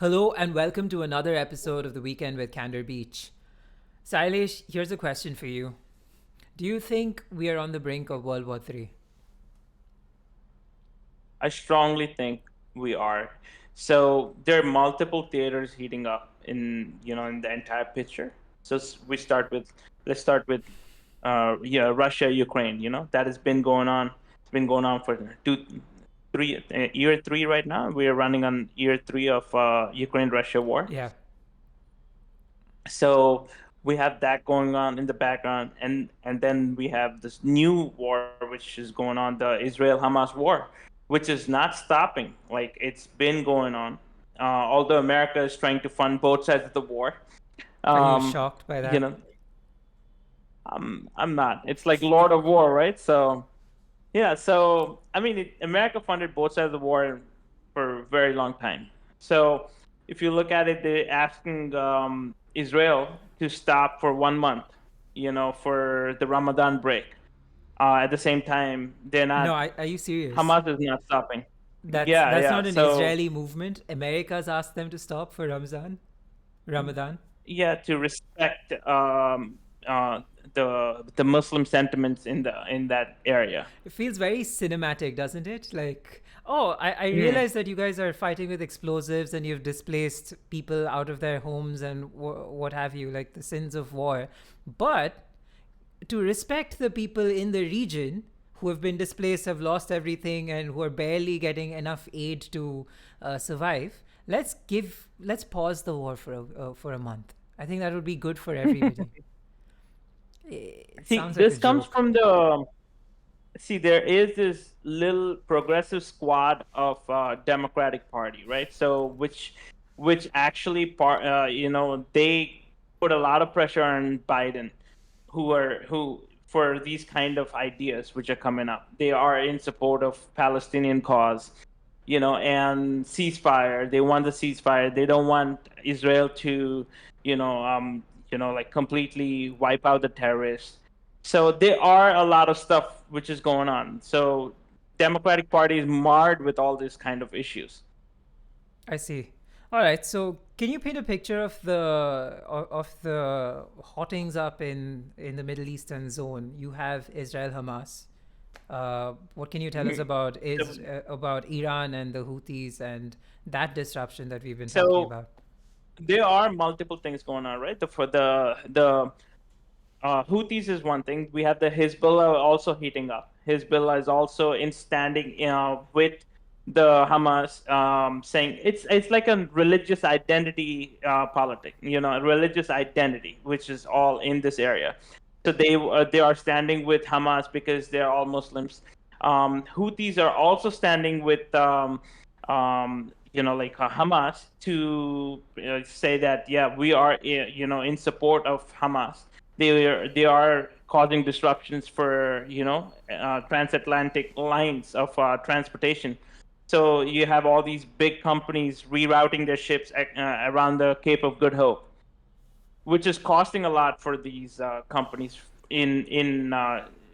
Hello and welcome to another episode of The Weekend with Candor Beach. Sailesh, here's a question for you. Do you think we are on the brink of World War III? I strongly think we are. So there are multiple theaters heating up in the entire picture. So let's start with Russia, Ukraine. That has been going on. It's been going on for year three right now. We are running on year three of Ukraine-Russia war. Yeah, So we have that going on in the background, and then we have this new war which is going on, the Israel-Hamas war, which is not stopping. Like, it's been going on. Although America is trying to fund both sides of the war, are you um, shocked by you that? know, I'm not. It's like Lord of War, right? So yeah. So I mean, America funded both sides of the war for a very long time. So if you look at it, they're asking Israel to stop for 1 month, for the Ramadan break. At the same time, they're No, not. are you serious? Hamas is not stopping. That's Yeah, that's yeah. not an So Israeli movement. America's asked them to stop for Ramadan. yeah, to respect uh, the Muslim sentiments in that area. It feels very cinematic, doesn't it? Like, oh, I Hmm. realize that you guys are fighting with explosives and you've displaced people out of their homes and what have you, like the sins of war. But to respect the people in the region who have been displaced, have lost everything, and who are barely getting enough aid to survive, let's pause the war for a month. I think that would be good for everybody. It See, sounds like a this comes joke. from the see, there is this little progressive squad of Democratic Party, right? So which actually they put a lot of pressure on Biden, who for these kind of ideas which are coming up. They are in support of Palestinian cause, and ceasefire. They want the ceasefire. They don't want Israel to, like completely wipe out the terrorists. So there are a lot of stuff which is going on. So Democratic Party is marred with all these kind of issues. I see. All right. So, can you paint a picture of the hottings up in the Middle Eastern zone? You have Israel Hamas. What can you tell us Mhm. about is So, about Iran and the Houthis and that disruption that we've been talking so about? there are multiple things going on, right? For the Houthis is one thing. We have the Hezbollah also heating up. Hezbollah is also in standing, with the Hamas, saying it's like a religious identity politic, a religious identity, which is all in this area. So they are standing with Hamas because they're all Muslims. Houthis are also standing with like Hamas to say that, yeah, we are in support of Hamas. They are causing disruptions for transatlantic lines of transportation. So you have all these big companies rerouting their ships around the Cape of Good Hope, which is costing a lot for these companies in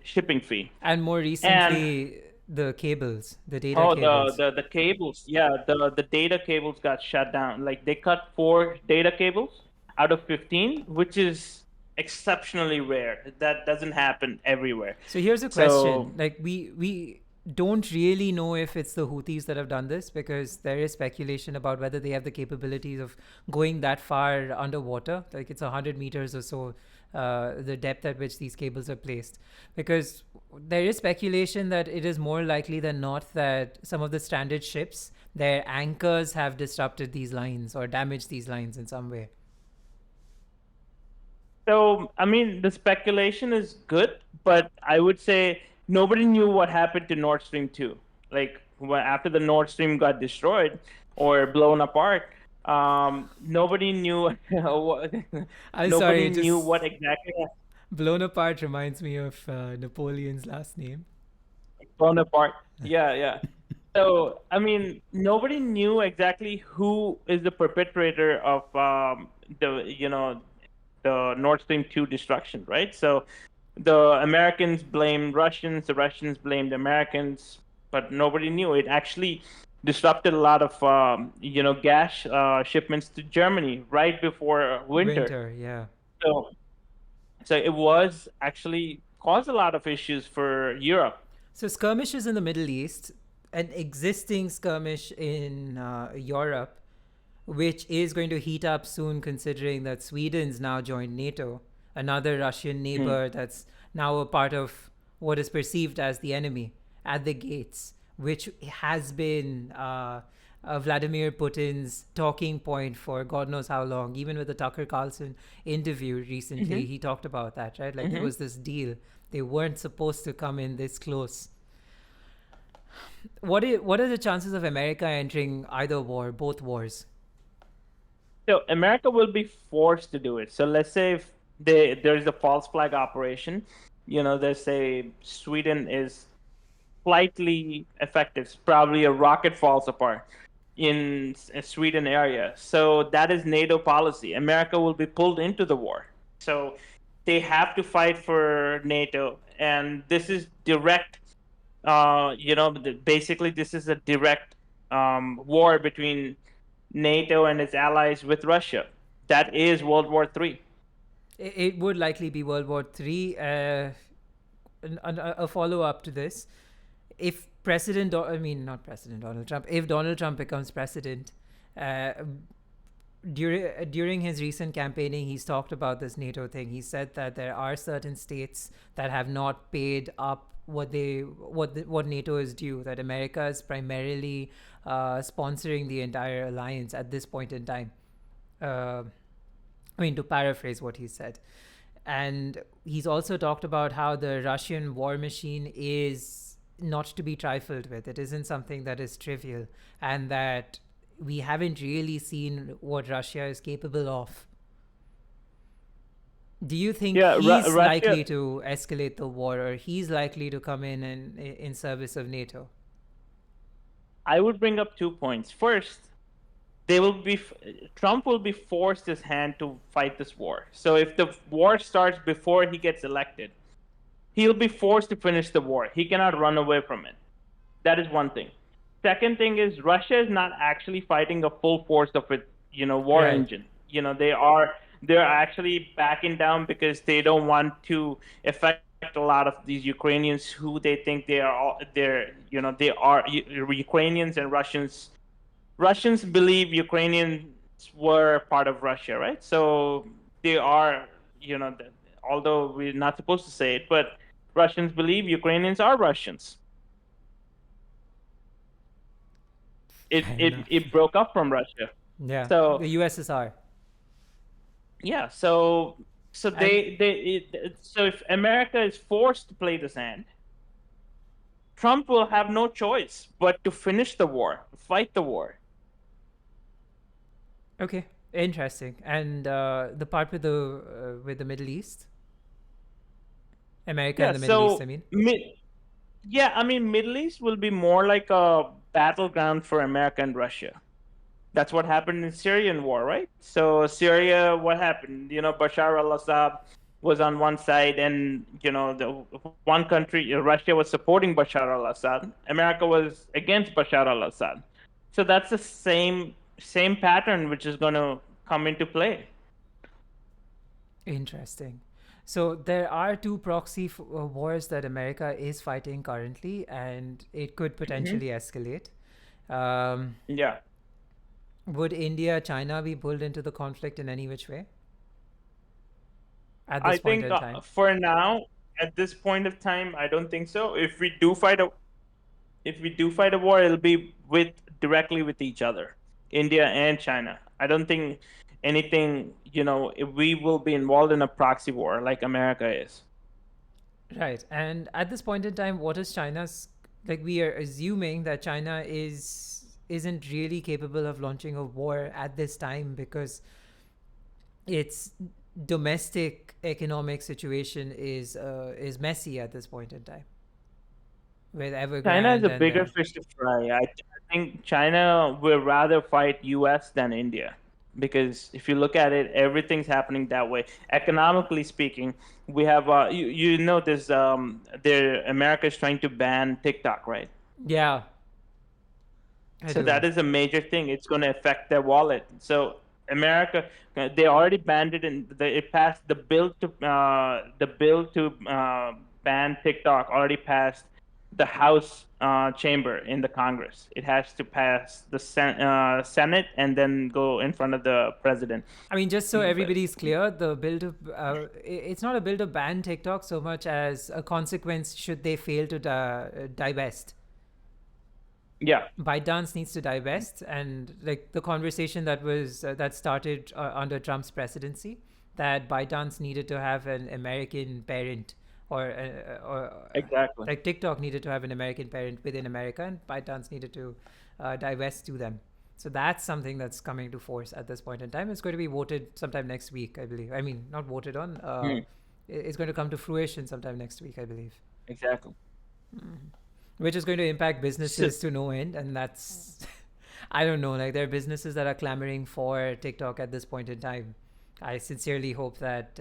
shipping fee. And more And recently, the cables, the data oh, cables. the cables, yeah, the data cables got shut down. Like, they cut 4 data cables out of 15, which is exceptionally rare. That doesn't happen everywhere. So here's a question. So Like we don't really know if it's the Houthis that have done this because there is speculation about whether they have the capabilities of going that far underwater. Like it's 100 meters or so, the depth at which these cables are placed. Because there is speculation that it is more likely than not that some of the stranded ships, their anchors have disrupted these lines or damaged these lines in some way. So, I mean, the speculation is good, but I would say nobody knew what happened to Nord Stream 2. Like, after the Nord Stream got destroyed or blown apart, nobody knew I'm sorry, nobody it knew just what exactly blown apart reminds me of Napoleon's last name. blown apart. Yeah, yeah. So, I mean, nobody knew exactly who is the perpetrator of the Nord Stream 2 destruction, right? So the Americans blamed Russians, the Russians blamed Americans, but nobody knew it. Actually, disrupted a lot of gas shipments to Germany right before winter. Winter, yeah. So so it was actually caused a lot of issues for Europe. So skirmishes in the Middle East, an existing skirmish in Europe, which is going to heat up soon, considering that Sweden's now joined NATO, another Russian Hmm. neighbor that's now a part of what is perceived as the enemy at the gates, which has been Vladimir Putin's talking point for God knows how long. Even with the Tucker Carlson interview recently, Hmm. he talked about that, right? Like there Hmm. was this deal. They weren't supposed to come in this close. What are the chances of America entering either war, both wars? So America will be forced to do it. So let's say if there's a false flag operation, they say Sweden is slightly affected. Probably a rocket falls apart in a Sweden area. So that is NATO policy. America will be pulled into the war. So they have to fight for NATO, and this is direct. Basically, this is a direct war between NATO and its allies with Russia. That is World War III. It would likely be World War III. A follow up to this, if I mean not President Donald Trump, if Donald Trump becomes president, uh, during his recent campaigning, he's talked about this NATO thing. He said that there are certain states that have not paid up what NATO is due. That America is primarily sponsoring the entire alliance at this point in time. Uh, I mean, to paraphrase what he said. And he's also talked about how the Russian war machine is not to be trifled with. It isn't something that is trivial, and that we haven't really seen what Russia is capable of. Do you think Yeah, he's Russia. likely to escalate the war, or he's likely to come in and in service of NATO? I would bring up 2 points. First, they will be Trump will be forced his hand to fight this war. So if the war starts before he gets elected, he'll be forced to finish the war. He cannot run away from it. That is one thing. Second thing is Russia is not actually fighting a full force of its, war Right. engine. They're actually backing down because they don't want to affect a lot of these Ukrainians who they think they are Ukrainians and Russians. Russians believe Ukrainians were part of Russia, right? So they are, although we're not supposed to say it, but Russians believe Ukrainians are Russians. it Fair it, enough. it broke up from Russia. Yeah, So the USSR. yeah, so And so if America is forced to play this hand, Trump will have no choice but to finish the war, fight the war. okay, interesting. And the part with the Middle East, America Yeah, and the Middle East. I so mean, yeah, I mean Middle East will be more like a battleground for America and Russia. That's what happened in Syrian war, right? So Syria, what happened? Bashar al-Assad was on one side, and the one country, Russia, was supporting Bashar al-Assad. America was against Bashar al-Assad. So that's the same pattern which is going to come into play. interesting. So there are two proxy wars that America is fighting currently, and it could Hmm. potentially escalate. Um, Yeah, would India, China be pulled into the conflict in any which way at I this point think in time? for now, at this point of time, I don't think so. If we do fight a war, it'll be directly with each other, India and China. I don't think anything, if we will be involved in a proxy war like America is. Right. And at this point in time, what is China's, like, we are assuming that China isn't really capable of launching a war at this time because its domestic economic situation is messy at this point in time with China is Evergrande a and bigger then fish to fry. I think China will rather fight US than India because if you look at it, everything's happening that way. Economically speaking, we have this America is trying to ban TikTok, right? yeah, I So do. that is a major thing. It's going to affect their wallet. So America, they already banned it, and it passed the bill to ban TikTok already passed the House chamber in the Congress. It has to pass the Senate and then go in front of the president. I mean, just so But everybody's clear, the bill to it's not a bill to ban TikTok so much as a consequence should they fail to divest. yeah, ByteDance needs to divest, and like the conversation that was that started under Trump's presidency, that ByteDance needed to have an American parent, or exactly. like TikTok needed to have an American parent within America, and ByteDance needed to divest to them. So that's something that's coming to force at this point in time. It's going to be voted sometime next week, I believe. I mean, not voted on. Mm, It's going to come to fruition sometime next week, I believe, exactly. which is going to impact So, businesses to no end, and that's I don't know, like there are businesses that are clamoring for TikTok at this point in time. I sincerely hope that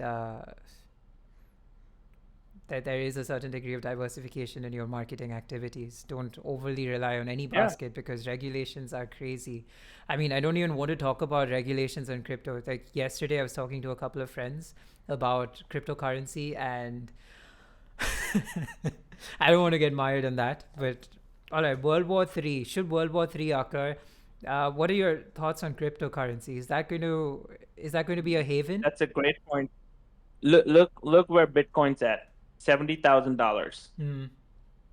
that there is a certain degree of diversification in your marketing activities. Don't overly rely on any yeah, basket because regulations are crazy. I mean, I don't even want to talk about regulations on crypto. Like yesterday I was talking to a couple of friends about cryptocurrency, and I don't want to get mired in that, but all right, World War Three. Should World War Three occur? What are your thoughts on cryptocurrency? Is that going to be a haven? that's a great point. Look where Bitcoin's at, $70,000. Hmm.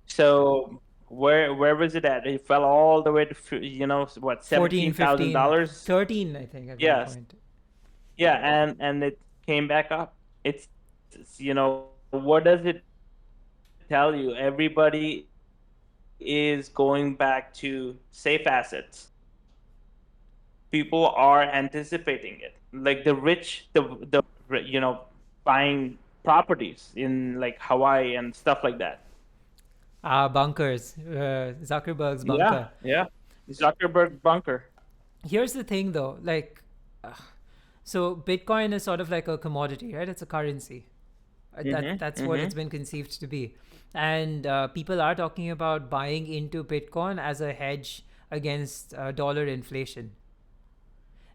So where was it at? It fell all the way to what, 14, 15, $17,000? 13, I think, at one Yes, point. yeah, and it came back up. What does it tell you? Everybody is going back to safe assets. People are anticipating it. Like the rich, the buying properties in like Hawaii and stuff like that. Bunkers. Zuckerberg's Yeah, bunker. yeah. Zuckerberg bunker. Here's the thing, though. Like, so Bitcoin is sort of like a commodity, right? It's a currency. That's what Mm-hmm. it's been conceived to be, and people are talking about buying into Bitcoin as a hedge against dollar inflation.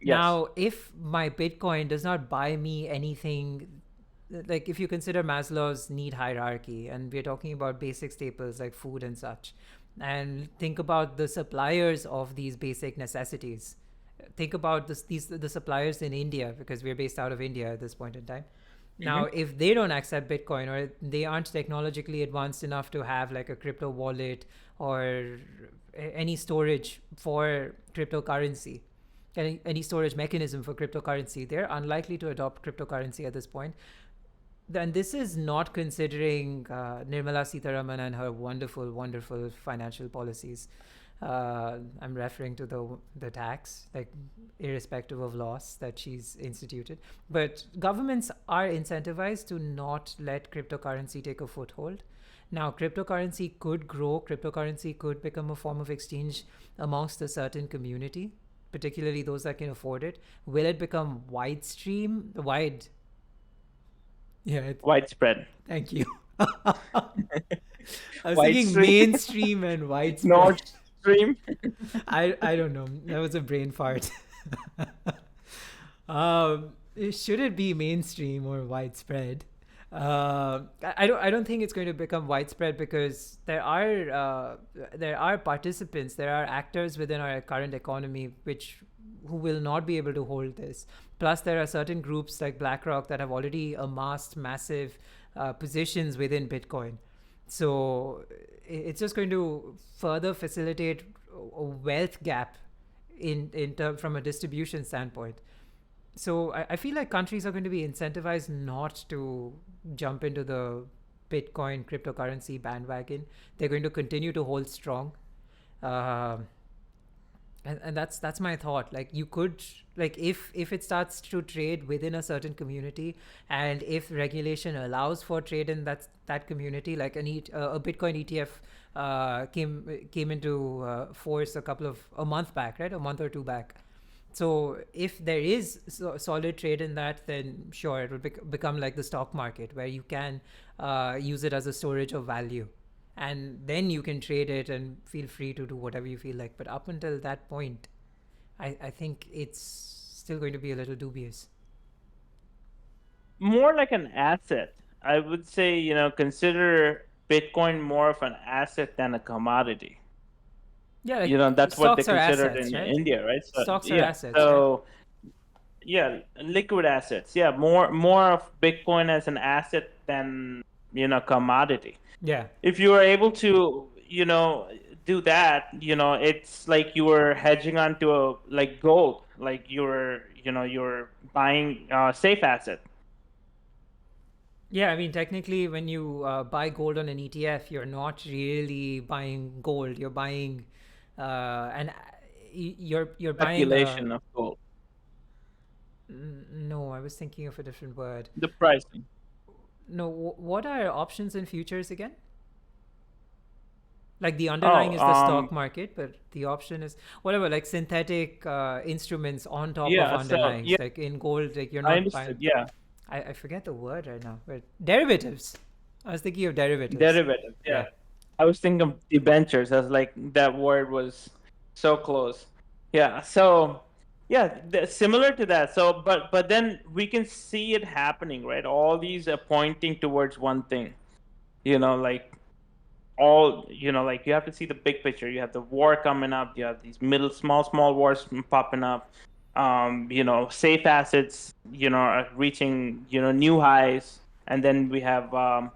Yes. Now, if my Bitcoin does not buy me anything, like if you consider Maslow's need hierarchy, and we're talking about basic staples like food and such, and think about the suppliers of these basic necessities. Think about the suppliers in India, because we're based out of India at this point in time. Mm-hmm. Now, if they don't accept Bitcoin, or they aren't technologically advanced enough to have like a crypto wallet or any storage for cryptocurrency, any storage mechanism for cryptocurrency, they're unlikely to adopt cryptocurrency at this point. Then this is not considering Nirmala Sitharaman and her wonderful, wonderful financial policies. I'm referring to the tax, like irrespective of loss that she's instituted. But governments are incentivized to not let cryptocurrency take a foothold. Now, cryptocurrency could grow. Cryptocurrency could become a form of exchange amongst a certain community, particularly those that can afford it. Will it become wide? Yeah, Widespread. thank you. I was thinking Widestream. mainstream and widespread. Nord Stream. I don't know. That was a brain fart. Should it be mainstream or widespread? I don't think it's going to become widespread, because there are participants, there are actors within our current economy who will not be able to hold this. Plus, there are certain groups like BlackRock that have already amassed massive positions within Bitcoin. So it's just going to further facilitate a wealth gap from a distribution standpoint. So I feel like countries are going to be incentivized not to jump into the Bitcoin cryptocurrency bandwagon. They're going to continue to hold strong. Um and that's my thought. Like, you could, like, if it starts to trade within a certain community, and if regulation allows for trade in that community, like a Bitcoin ETF came into force a month back, right? A month or two back. So if there is solid trade in that, then sure, it will become like the stock market, where you can use it as a storage of value, and then you can trade it and feel free to do whatever you feel like. But up until that point, I think it's still going to be a little dubious. More like an asset. I would say, consider Bitcoin more of an asset than a commodity. Yeah, like That's what they stocks are considered assets, in right? India, right? So Stocks are yeah, assets, right? so yeah, liquid assets. Yeah, more of Bitcoin as an asset than commodity. Yeah. If you are able to do that, it's like you were hedging onto a like gold, like you're buying safe asset. Yeah, I mean, technically, when you buy gold on an ETF, you're not really buying gold. You're buying, and you're buying Speculation of gold, no, I was thinking of a different word. the pricing. No, what are options and futures again? Like the underlying Oh, is the stock market, but the option is whatever, like synthetic instruments on top of yeah, so underlyings. yeah, Like in gold, like you're I not understood. buying. Yeah, I forget the word right now, but derivatives. I was thinking of derivatives. derivatives. Yeah, Yeah. I was thinking of debentures as like that word was so close. Yeah, so yeah, similar to that. So, but then we can see it happening, right? All these are pointing towards one thing. Like like you have to see the big picture. You have the war coming up. You have these small wars popping up. Safe assets, are reaching, new highs, and then we have the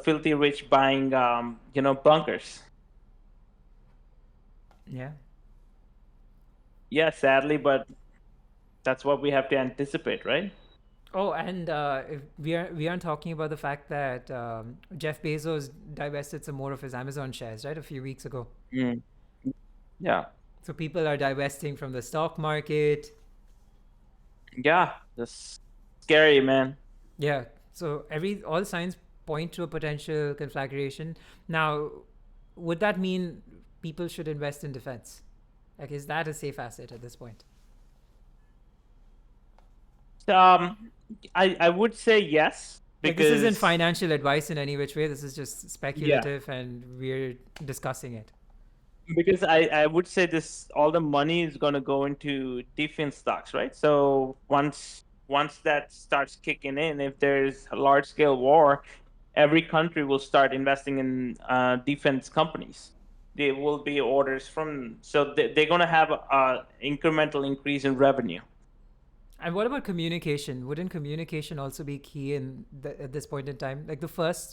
filthy rich buying, bunkers. Yeah. Yeah, sadly, but that's what we have to anticipate, right? Oh, and if we aren't talking about the fact that Jeff Bezos divested some more of his Amazon shares, right, a few weeks ago. Mm. Yeah, So people are divesting from the stock market. yeah, that's scary, man. Yeah. So all signs point to a potential conflagration. Now, would that mean people should invest in defense? Like, is that a safe asset at this point? Um, I would say yes Like, this isn't because financial advice in any which way. This is just yeah, speculative, and we're discussing it. because I would say this all the money is going to go into defense stocks, right? So once that starts kicking in, if there's a large scale war, every country will start investing in defense companies. There will be orders from, so they're going to have a incremental increase in revenue. And what about communication? Wouldn't communication also be key at this point in time? Like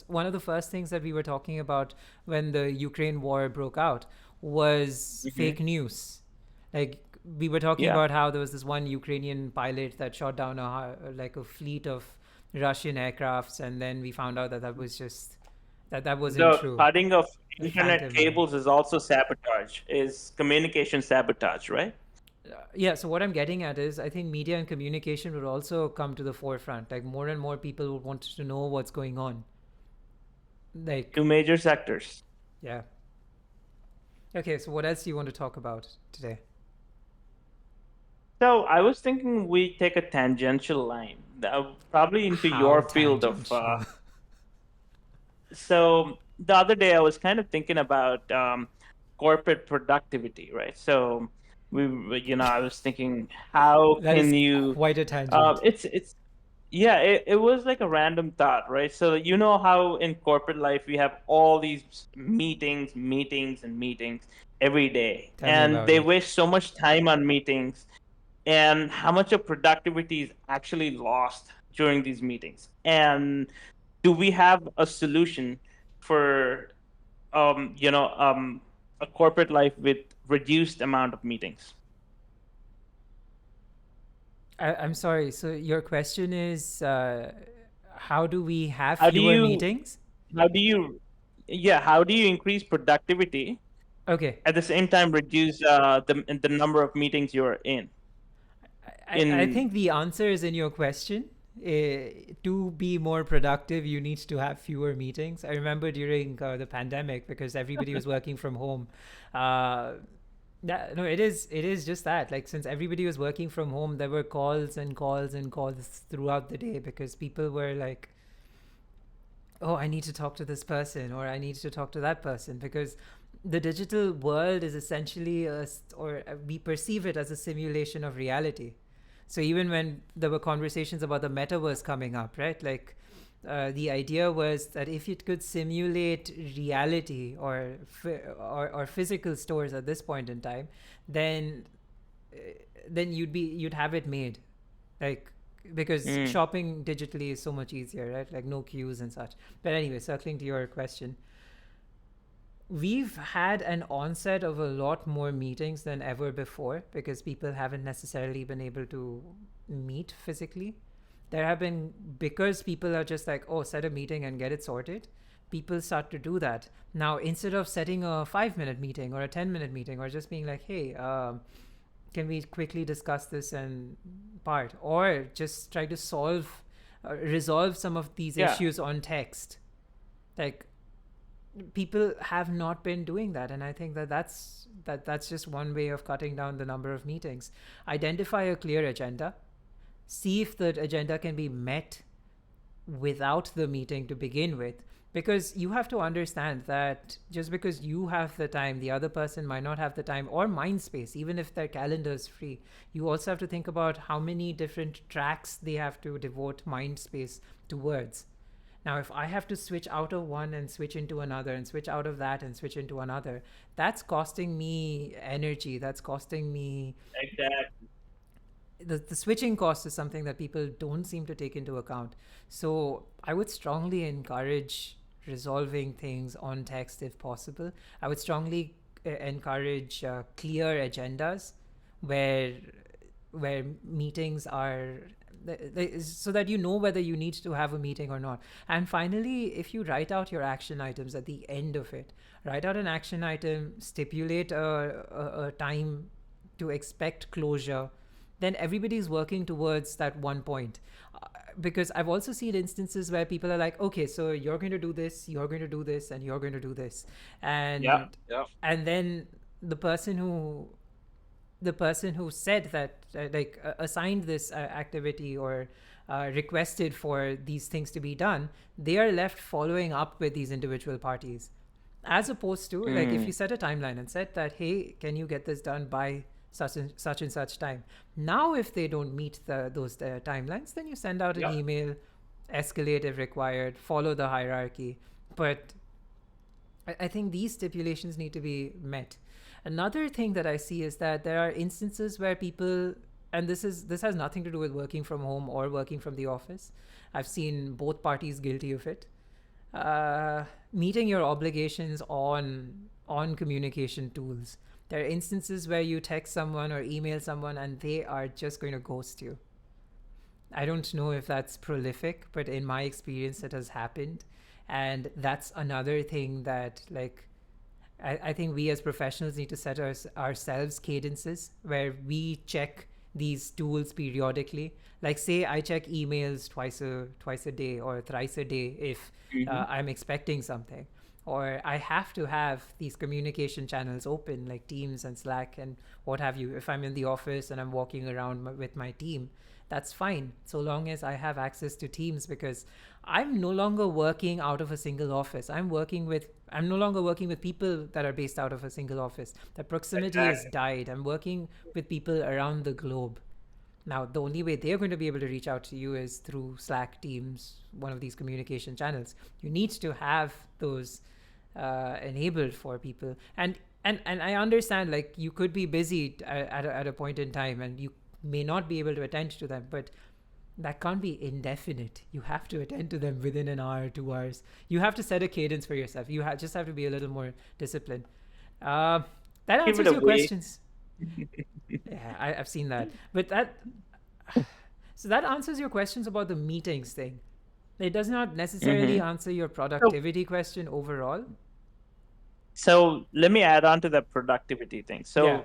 one of the first things that we were talking about when the Ukraine war broke out was Hmm. fake news. Like we were talking Yeah. about how there was this one Ukrainian pilot that shot down like a fleet of Russian aircrafts, and then we found out that that was just that wasn't The true. cutting of Like internet phantom media. cables is also sabotage, is communication sabotage, right? Yeah, so what I'm getting at is I think media and communication would also come to the forefront. Like more and more people would want to know what's going on. Like, Two major sectors. yeah. Okay, so what else do you want to talk about today? So I was thinking we take a tangential line, probably into How your field of. tangential. So the other day I was kind of thinking about corporate productivity, right? So I was thinking, how That can is you? quite a tangent. It's yeah, it was like a random thought, right? So you know how in corporate life we have all these meetings every day, Tell me and about they it. waste so much time on meetings, and how much of productivity is actually lost during these meetings. And do we have a solution for a corporate life with reduced amount of meetings? I'm sorry. So your question is, how do we have How do fewer you meetings? how do you yeah, how do you increase productivity Okay, at the same time reduce the number of meetings you're in? I In think the answer is in your question. To be more productive, you need to have fewer meetings. I remember during the pandemic, because everybody was working from home. Uh, no, it is just that. Like since everybody was working from home, there were calls and calls and calls throughout the day because people were like, oh, I need to talk to this person or I need to talk to that person, because the digital world is essentially we perceive it as a simulation of reality. So even when there were conversations about the metaverse coming up, right? Like the idea was that if it could simulate reality or physical stores at this point in time, then you'd have it made, like, because Mm. shopping digitally is so much easier, right? Like no queues and such. But anyway, circling to your question, we've had an onset of a lot more meetings than ever before because people haven't necessarily been able to meet physically. There have been, because people are just like, oh, set a meeting and get it sorted. People start to do that now, instead of setting a 5-minute meeting or a 10-minute meeting, or just being like, hey, can we quickly discuss this and part, or just try to resolve some of these Yeah. issues on text. Like, people have not been doing that, and I think that's just one way of cutting down the number of meetings. Identify a clear agenda, see if the agenda can be met without the meeting to begin with, because you have to understand that just because you have the time, the other person might not have the time or mind space, even if their calendar is free. You also have to think about how many different tracks they have to devote mind space towards. Now, if I have to switch out of one and switch into another, and switch out of that and switch into another, that's costing me energy. That's costing me. Exactly. The switching cost is something that people don't seem to take into account. So I would strongly encourage resolving things on text if possible. I would strongly encourage clear agendas where meetings are, so that you know whether you need to have a meeting or not. And finally, if you write out your action items at the end of it, write out an action item, stipulate a time to expect closure, then everybody's working towards that one point. Because I've also seen instances where people are like, okay, so you're going to do this, you're going to do this, and you're going to do this, Yeah. and Yeah. then the person who said that, assigned this activity, or requested for these things to be done, they are left following up with these individual parties, as opposed to, like, if Mm. you set a timeline and said that, hey, can you get this done by such and such time. Now, if they don't meet those timelines, then you send out an Yeah. email, escalate if required, follow the hierarchy. But I think these stipulations need to be met. Another thing that I see is that there are instances where people, and this has nothing to do with working from home or working from the office. I've seen both parties guilty of it. Meeting your obligations on communication tools. There are instances where you text someone or email someone and they are just going to ghost you. I don't know if that's prolific, but in my experience, it has happened. And that's another thing that, like, I think we as professionals need to set ourselves cadences where we check these tools periodically. Like, say I check emails twice a day or thrice a day if Mhm. I'm expecting something, or I have to have these communication channels open, like Teams and Slack and what have you. If I'm in the office and I'm walking around with my team, that's fine, so long as I have access to Teams, because I'm no longer working out of a single office. I'm no longer working with people that are based out of a single office. The proximity has Exactly. died. I'm working with people around the globe. Now, the only way they're going to be able to reach out to you is through Slack, Teams, one of these communication channels. You need to have those enabled for people. And I understand, like, you could be busy at a point in time and you may not be able to attend to them, but that can't be indefinite. You have to attend to them within an hour, 2 hours. You have to set a cadence for yourself. You just have to be a little more disciplined. Uh, that Give it answers a your week. questions. Yeah, I've seen that. But so that answers your questions about the meetings thing. It does not necessarily Mm-hmm. answer your So, productivity question overall. so let me add on to the productivity thing. Yeah,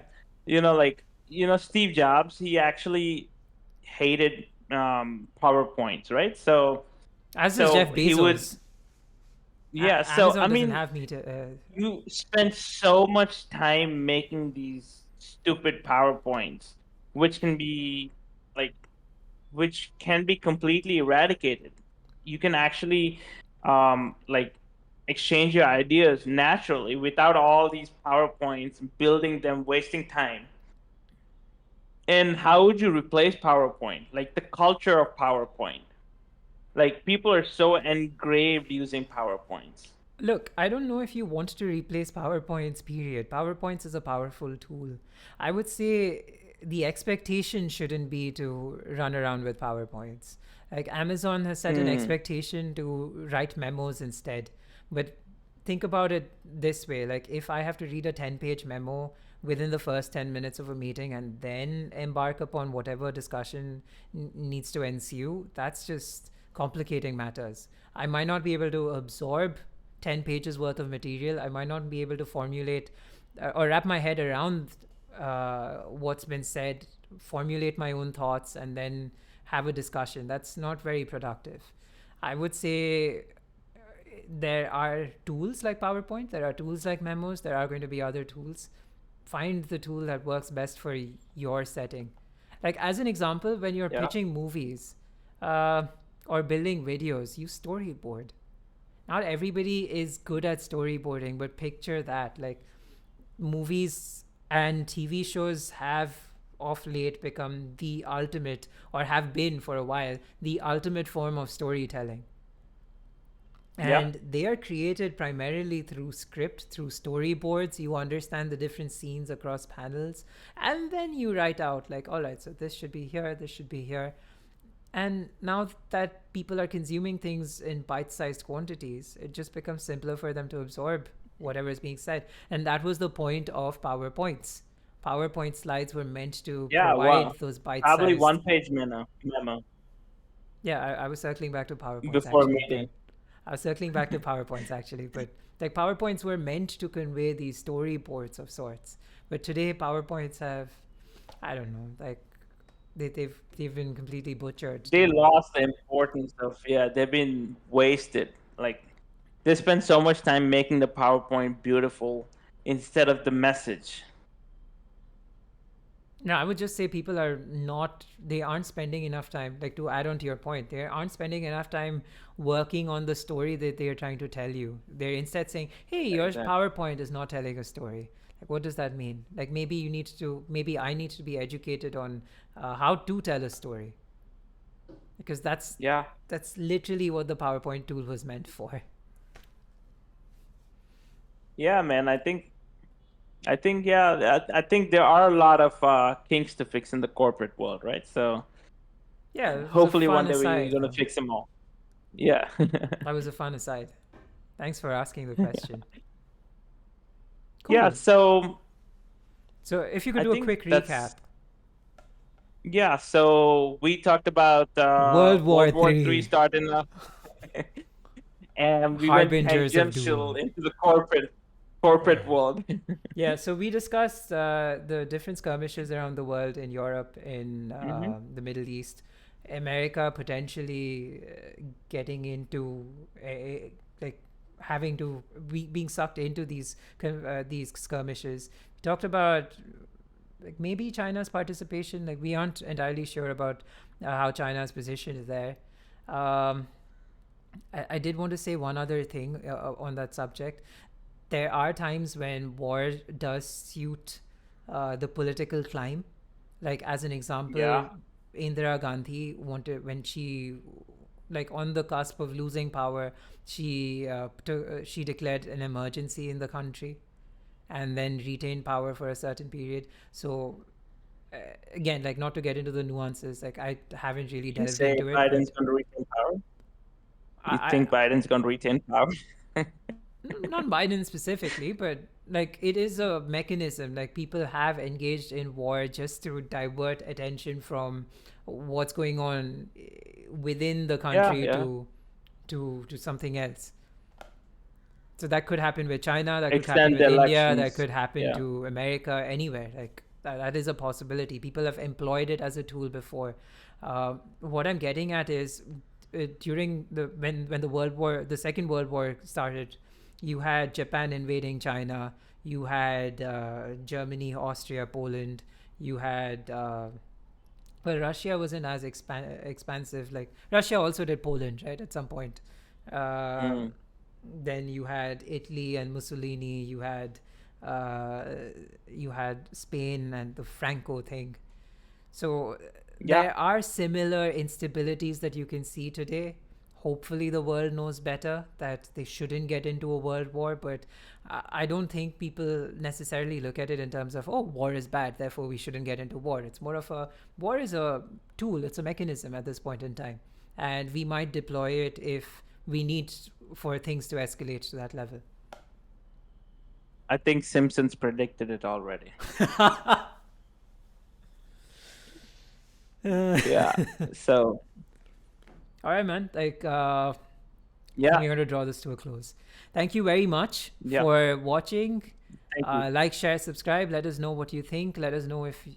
So, Steve Jobs, he actually hated PowerPoints, right? So, as does Jeff so he would, Bezos. yeah. So, I Amazon doesn't mean, have meter. you spend so much time making these stupid PowerPoints, which can be like, which can be completely eradicated. You can actually like exchange your ideas naturally without all these PowerPoints, building them, wasting time. And how would you replace PowerPoint? Like the culture of PowerPoint. Like people are so engraved using PowerPoints. Look, I don't know if you want to replace PowerPoints, period. PowerPoints is a powerful tool. I would say the expectation shouldn't be to run around with PowerPoints. Like Amazon has set an Hmm. expectation to write memos instead. But think about it this way, like if I have to read a 10-page memo within the first 10 minutes of a meeting and then embark upon whatever discussion needs to ensue, that's just complicating matters. I might not be able to absorb 10 pages worth of material. I might not be able to formulate or wrap my head around what's been said, formulate my own thoughts, and then have a discussion. That's not very productive. I would say there are tools like PowerPoint, there are tools like memos, there are going to be other tools. Find the tool that works best for your setting. Like, as an example, when you're Yeah. pitching movies uh, or building videos, use storyboard. Not everybody is good at storyboarding, but picture that. Like, movies and TV shows have of late become the ultimate, or have been for a while, the ultimate form of storytelling. Yeah. And they are created primarily through script, through storyboards. You understand the different scenes across panels, and then you write out, like, all right, so this should be here, this should be here. And now that people are consuming things in bite sized quantities, it just becomes simpler for them to absorb whatever is being said. And that was the point of PowerPoints. PowerPoint slides were meant to Yeah. provide Well, those bite probably sized. one page memo Yeah, I was circling back to PowerPoints before actually, but meeting. I was circling back to PowerPoints actually, but like PowerPoints were meant to convey these storyboards of sorts. But today PowerPoints have, I don't know, like they've been completely butchered They to. lost the importance of, yeah, they've been wasted. Like they spend so much time making the PowerPoint beautiful instead of the message. No, I would just say people are not, they aren't spending enough time, like to add on to your point, they aren't spending enough time working on the story that they are trying to tell you. They're instead saying, hey, your Exactly. PowerPoint is not telling a story. Like, what does that mean? Like, maybe I need to be educated on how to tell a story. Because Yeah. that's literally what the PowerPoint tool was meant for. Yeah, man. Yeah, I think there are a lot of kinks to fix in the corporate world, right? So Yeah, it was a hopefully one fun day we're aside, gonna though. fix them all. Yeah. That was a fun aside. Thanks for asking the question. Yeah, Cool. so So, if you could I do a think quick that's recap. yeah, so we talked about World War World War Three Three, starting up, and we went Harbingers of tangential Doom. into the corporate world. Yeah, so we discussed the different skirmishes around the world, in Europe, in Hmm. the Middle East, America potentially getting into like having to being sucked into these skirmishes. We talked about like maybe China's participation. Like, we aren't entirely sure about how China's position is there. Um, I did want to say one other thing on that subject. There are times when war does suit the political climb. Like, as an example, Yeah. Indira Gandhi wanted, when she, like, on the cusp of losing power, she declared an emergency in the country and then retained power for a certain period. So uh, again, like, not to get into the nuances, like, I haven't really You delved say into it, Biden's but going to retain power? You I think Biden's going to retain power? not Biden specifically, but like, it is a mechanism. Like, people have engaged in war just to divert attention from what's going on within the Yeah, country yeah. to something else. So that could happen with China, that could happen Extend the with India, that elections. could happen Yeah. to America, anywhere. Like, that is a possibility. People have employed it as a tool before. What I'm getting at is, during the when the Second World War started, you had Japan invading China, you had Germany, Austria, Poland, you had well, Russia wasn't as expansive. Like, Russia also did Poland, right, at some point. Uh, Mm. then you had Italy and Mussolini. Uh, you had Spain and the Franco thing. So Yeah. there are similar instabilities that you can see today. Hopefully, the world knows better that they shouldn't get into a world war, but I don't think people necessarily look at it in terms of, oh, war is bad, therefore we shouldn't get into war. It's more of a war is a tool, it's a mechanism at this point in time. And we might deploy it if we need for things to escalate to that level. I think Simpsons predicted it already. Yeah. So, All right, man. Like, yeah. we're going to draw this to a close. Thank you very much Yeah. for watching. Thank you. Like, share, subscribe. Let us know what you think. Let us know if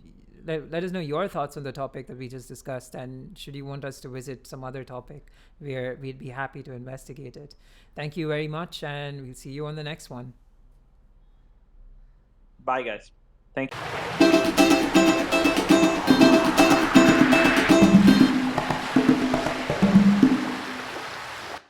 let us know your thoughts on the topic that we just discussed, and should you want us to visit some other topic, we'd be happy to investigate it. Thank you very much, and we'll see you on the next one. Bye, guys. Thank you.